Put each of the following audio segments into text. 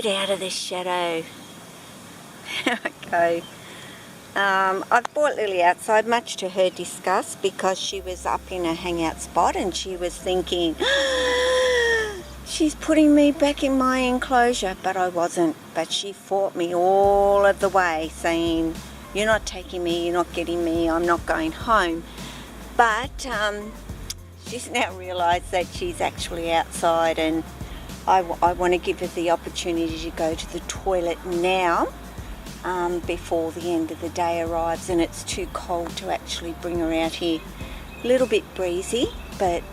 get out of the shadow. There I go. I've brought Lily outside, much to her disgust, because she was up in a hangout spot and she was thinking, she's putting me back in my enclosure, but I wasn't. But she fought me all of the way, saying, you're not taking me, you're not getting me, I'm not going home. But she's now realised that she's actually outside, and I want to give her the opportunity to go to the toilet now. Before the end of the day arrives and it's too cold to actually bring her out here. A little bit breezy, but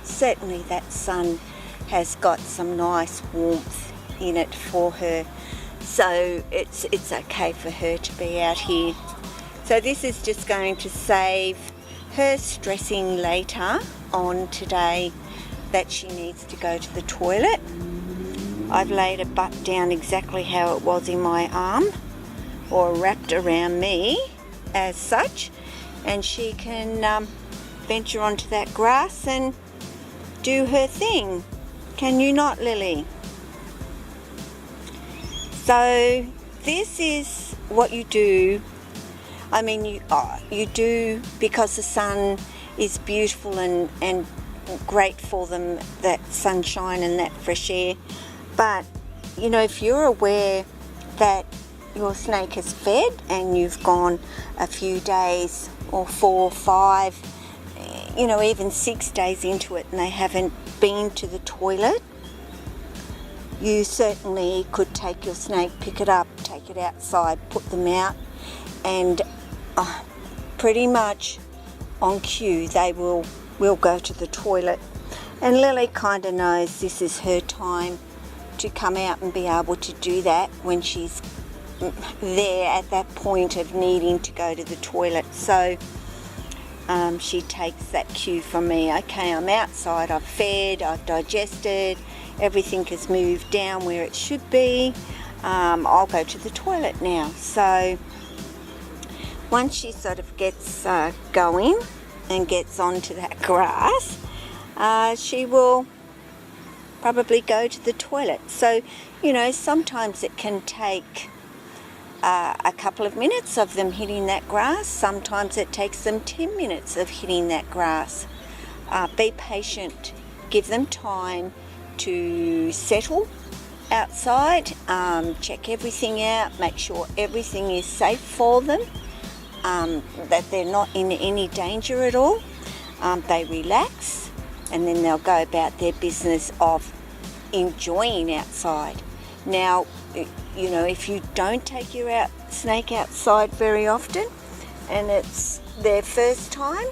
certainly that sun has got some nice warmth in it for her, so it's okay for her to be out here. So this is just going to save her stressing later on today that she needs to go to the toilet. I've laid her butt down exactly how it was in my arm, or wrapped around me as such, and she can venture onto that grass and do her thing. Can you not, Lily? So this is what you do. I mean, you do, because the sun is beautiful and great for them, that sunshine and that fresh air. But you know, if you're aware that your snake has fed and you've gone a few days or 4 or 5, you know, even 6 days into it and they haven't been to the toilet, you certainly could take your snake, pick it up, take it outside, put them out, and pretty much on cue they will go to the toilet. And Lily kind of knows this is her time to come out and be able to do that when she's there at that point of needing to go to the toilet. So she takes that cue from me. Okay, I'm outside, I've fed, I've digested, everything has moved down where it should be, I'll go to the toilet now. So once she sort of gets going and gets onto that grass, she will probably go to the toilet. So, you know, sometimes it can take a couple of minutes of them hitting that grass. Sometimes it takes them 10 minutes of hitting that grass. Be patient, give them time to settle outside, check everything out, make sure everything is safe for them, that they're not in any danger at all. They relax, and then they'll go about their business of enjoying outside. Now, you know, if you don't take your snake outside very often and it's their first time,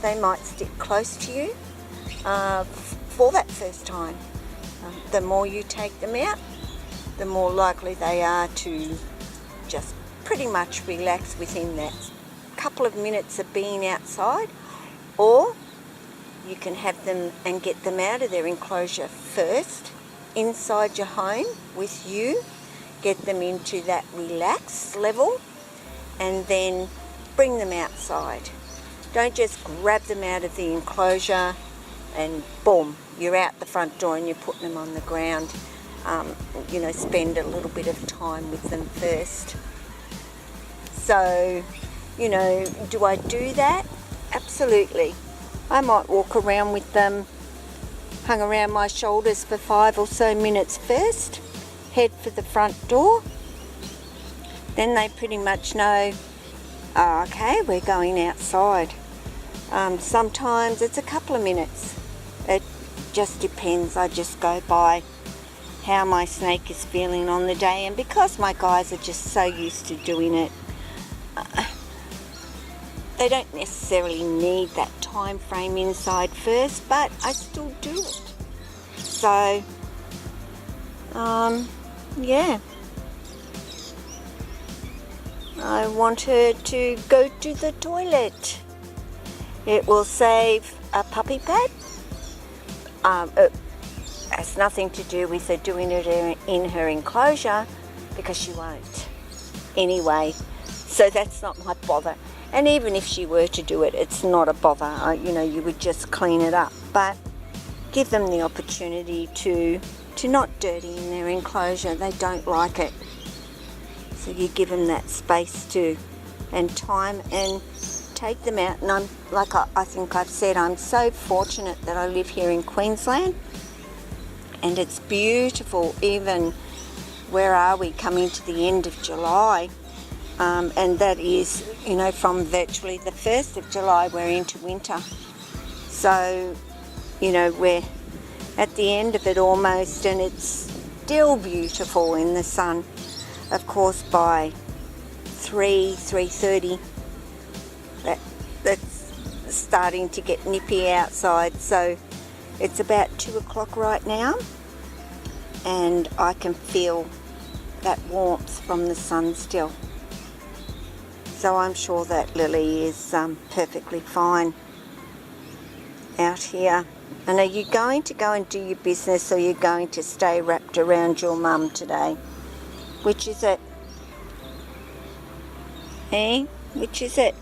they might stick close to you for that first time. The more you take them out, the more likely they are to just pretty much relax within that couple of minutes of being outside. Or you can have them and get them out of their enclosure first, inside your home with you, get them into that relaxed level, and then bring them outside. Don't just grab them out of the enclosure and boom, you're out the front door and you're putting them on the ground. You know, spend a little bit of time with them first. So, you know, do I do that? Absolutely. I might walk around with them hung around my shoulders for 5 or so minutes first, head for the front door. Then they pretty much know, oh, okay, we're going outside. Sometimes it's a couple of minutes. It just depends. I just go by how my snake is feeling on the day, and because my guys are just so used to doing it, they don't necessarily need that time frame inside first, but I still do it. So, yeah. I want her to go to the toilet. It will save a puppy pad. It has nothing to do with her doing it in her enclosure, because she won't anyway. So that's not my bother. And even if she were to do it, it's not a bother. You would just clean it up. But give them the opportunity to to not dirty in their enclosure. They don't like it. So you give them that space to and time and take them out. And I'm like I think I've said, I'm so fortunate that I live here in Queensland, and it's beautiful. Even where are we, coming to the end of July, and that is, you know, from virtually the 1st of July we're into winter. So, you know, we're at the end of it almost, and it's still beautiful in the sun. Of course, by 3:30, that's starting to get nippy outside. So it's about 2 o'clock right now, and I can feel that warmth from the sun still. So I'm sure that Lily is perfectly fine out here. And are you going to go and do your business, or are you going to stay wrapped around your mum today? Which is it? Eh? Which is it?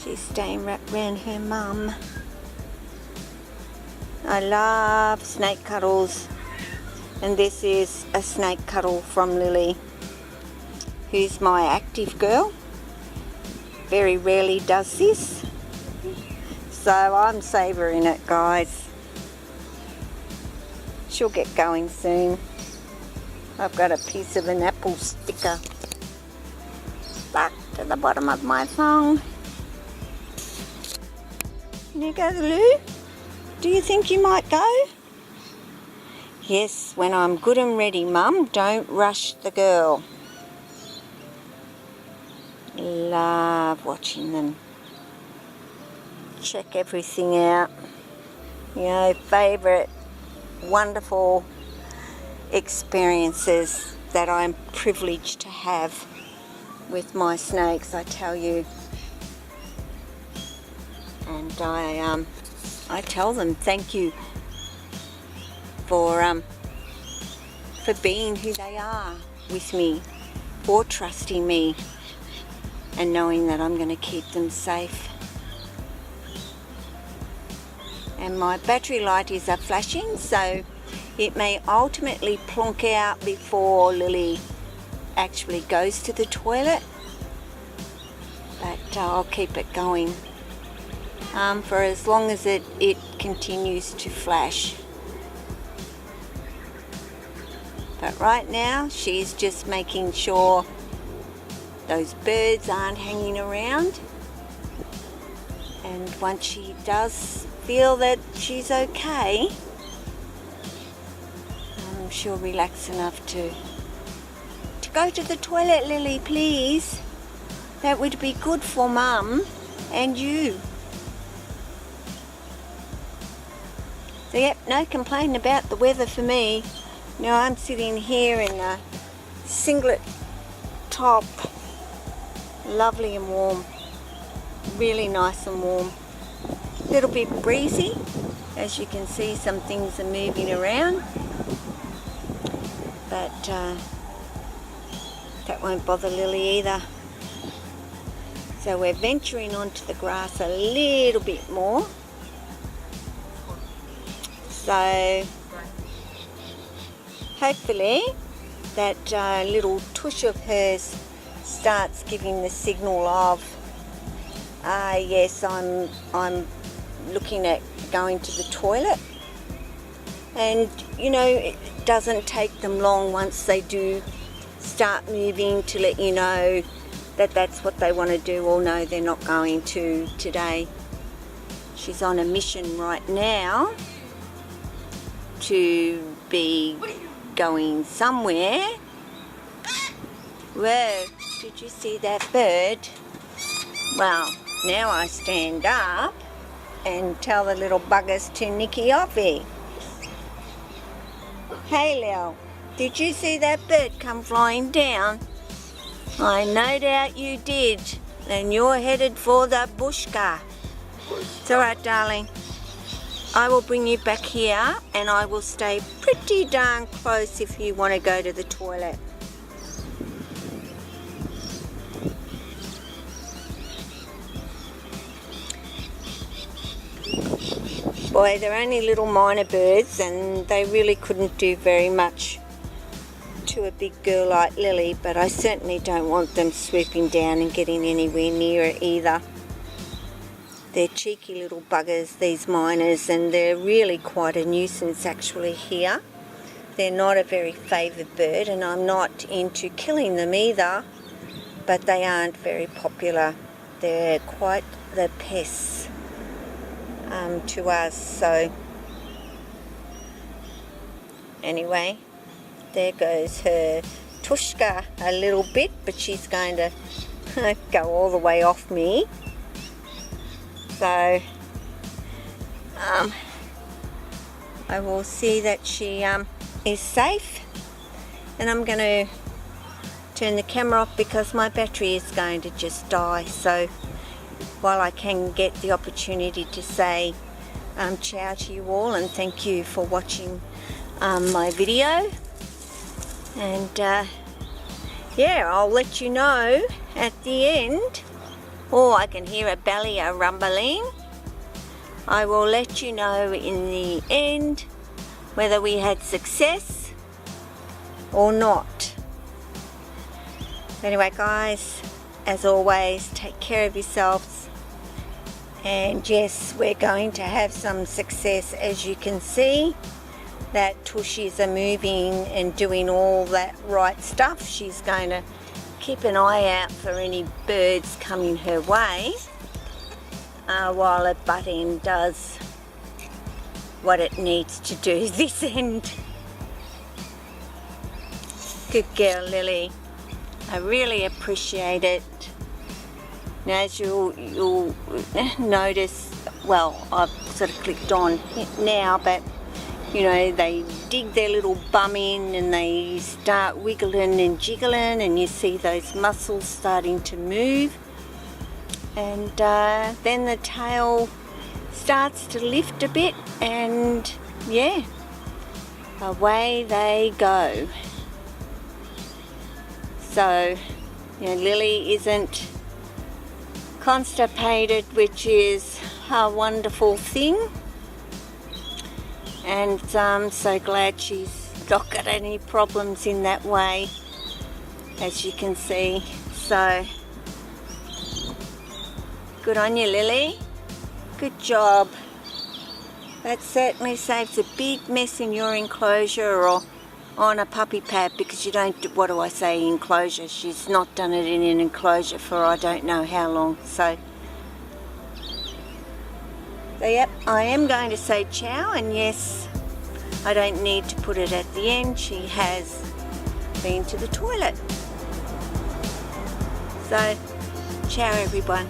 She's staying wrapped around her mum. I love snake cuddles, and this is a snake cuddle from Lily, who's my active girl. Very rarely does this, so I'm savouring it, guys. She'll get going soon. I've got a piece of an apple sticker stuck to the bottom of my thong. There goes Lou. Do you think you might go? Yes, when I'm good and ready, Mum. Don't rush the girl. Love watching them. Check everything out. You know, favourite wonderful experiences that I'm privileged to have with my snakes, I tell you. And I tell them thank you for being who they are with me, for trusting me, and knowing that I'm going to keep them safe. And my battery light is flashing, so it may ultimately plonk out before Lily actually goes to the toilet, but I'll keep it going for as long as it continues to flash. But right now she's just making sure those birds aren't hanging around, and once she does feel that she's okay, she'll relax enough to go to the toilet. Lily, please. That would be good for Mum and you. So yep, no complaining about the weather for me. Now I'm sitting here in a singlet top, lovely and warm, really nice and warm. A little bit breezy, as you can see some things are moving around, but that won't bother Lily either. So we're venturing onto the grass a little bit more. So hopefully that little tush of hers starts giving the signal of yes, I'm looking at going to the toilet. And you know, it doesn't take them long once they do start moving to let you know that that's what they want to do. Or no, they're not going to today. She's on a mission right now to be going somewhere. Whoa, did you see that bird? Well, now I stand up and tell the little buggers to nicky offy. Hey Lil, did you see that bird come flying down? I no doubt you did. And you're headed for the bushka. It's alright, darling. I will bring you back here, and I will stay pretty darn close if you want to go to the toilet. Boy, they're only little minor birds and they really couldn't do very much to a big girl like Lily, but I certainly don't want them swooping down and getting anywhere near it either. They're cheeky little buggers, these miners, and they're really quite a nuisance actually here. They're not a very favoured bird, and I'm not into killing them either, but they aren't very popular. They're quite the pests to us. So anyway, there goes her Tushka a little bit, but she's going to go all the way off me. So I will see that she is safe, and I'm going to turn the camera off because my battery is going to just die. So while I can get the opportunity to say ciao to you all and thank you for watching my video, and yeah, I'll let you know at the end. Oh, I can hear a belly rumbling. I will let you know in the end whether we had success or not. Anyway guys, as always, take care of yourselves, and yes, we're going to have some success. As you can see, that tushies are moving and doing all that right stuff. She's going to keep an eye out for any birds coming her way while her butt end does what it needs to do this end. Good girl, Lily. I really appreciate it. Now, as you'll notice, well, I've sort of clicked on it now, but you know, they dig their little bum in and they start wiggling and jiggling, and you see those muscles starting to move, and then the tail starts to lift a bit, and yeah, away they go. So, you know, Lily isn't constipated, which is a wonderful thing. And I'm so glad she's not got any problems in that way, as you can see. So, good on you, Lily. Good job. That certainly saves a big mess in your enclosure or on a puppy pad, because you don't, what do I say, enclosure. She's not done it in an enclosure for I don't know how long. So yep, I am going to say ciao, and yes, I don't need to put it at the end. She has been to the toilet. So, ciao everyone.